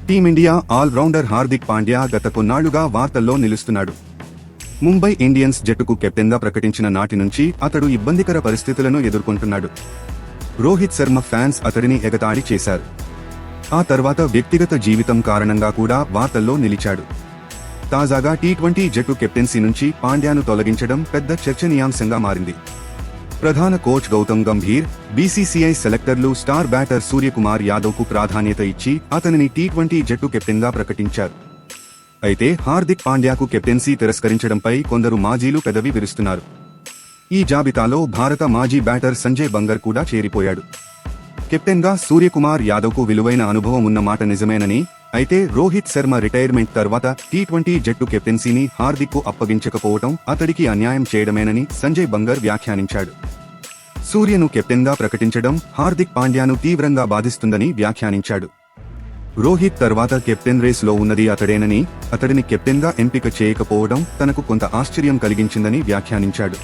Team India allrounder Hardik Pandya గత కొన్నాళ్లుగా వార్తల్లో నిలుస్తున్నాడు. ముంబై ఇండియన్స్ జట్టుకు కెప్టెన్గా ప్రకటించిన నాటి నుంచి అతడు ఇబ్బందికర పరిస్థితులను ఎదుర్కొంటున్నాడు. రోహిత్ శర్మ ఫ్యాన్స్ అతడిని ఎగతాళి చేశారు. ఆ తర్వాత వ్యక్తిగత జీవితం కారణంగా కూడా వార్తల్లో నిలిచాడు. తాజాగా టీ20 జట్టు కెప్టెన్సీ నుంచి పాండ్యాను తొలగించడం పెద్ద చర్చనీయాంశంగా మారింది. ప్రధాన కోచ్ గౌతమ్ గంభీర్, బీసీసీఐ సెలెక్టర్లు స్టార్ బ్యాటర్ సూర్యకుమార్ యాదవ్కు ప్రాధాన్యత ఇచ్చి అతనిని టీ20 జట్టు కెప్టెన్గా ప్రకటించారు. అయితే హార్దిక్ పాండ్యాకు కెప్టెన్సీ తిరస్కరించడంపై కొందరు మాజీలు పెదవి విరుస్తున్నారు. ఈ జాబితాలో భారత మాజీ బ్యాటర్ సంజయ్ బంగర్ కూడా చేరిపోయాడు. కెప్టెన్గా సూర్యకుమార్ యాదవ్కు విలువైన అనుభవం ఉన్న మాట నిజమేనని, అయితే రోహిత్ శర్మ రిటైర్మెంట్ తర్వాత టీ20 జట్టు కెప్టెన్సీని హార్దిక్కు అప్పగించకపోవడం అతడికి అన్యాయం చేయడమేనని సంజయ్ బంగర్ వ్యాఖ్యానించాడు. సూర్యను కెప్టెన్గా ప్రకటించడం హార్దిక్ పాండ్యాను తీవ్రంగా బాధిస్తుందని వ్యాఖ్యానించాడు. రోహిత్ తర్వాత కెప్టెన్ రేసులో ఉన్నది అతడేనని, అతడిని కెప్టెన్గా ఎంపిక చేయకపోవడం తనకు కొంత ఆశ్చర్యం కలిగించిందని వ్యాఖ్యానించాడు.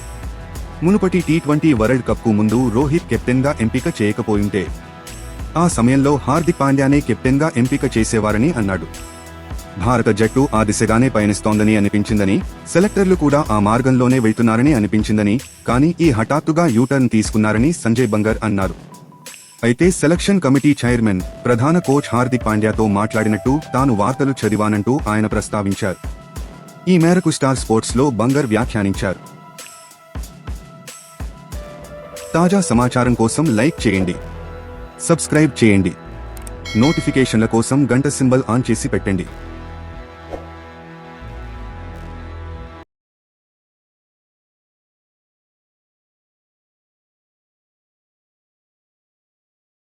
మునుపటి టీ20 వరల్డ్ కప్కు ముందు రోహిత్ కెప్టెన్గా ఎంపిక చేయకపోయింటే ఆ సమయంలో హార్దిక్ పాండ్యానే కెప్టెన్గా ఎంపిక చేసేవారని అన్నాడు. భారత జట్టు ఆ దిశగానే పయనిస్తోందని అనిపించిందని, సెలెక్టర్లు కూడా ఆ మార్గంలోనే వెళ్తున్నారని అనిపించిందని, కానీ ఈ హఠాత్తుగా యూటర్న్ తీసుకున్నారని సంజయ్ బంగర్ అన్నారు. అయితే సెలక్షన్ కమిటీ చైర్మన్, ప్రధాన కోచ్ హార్దిక్ పాండ్యాతో మాట్లాడినట్టు తాను వార్తలు చదివానంటూ ఆయన ప్రస్తావించారు. ఈ మేరకు స్టార్ స్పోర్ట్స్లో బంగర్ వ్యాఖ్యానించారు. తాజా సమాచారం కోసం లైక్ చేయండి, సబ్స్క్రైబ్ చేయండి, నోటిఫికేషన్ల కోసం గంట సింబల్ ఆన్ చేసి పెట్టండి.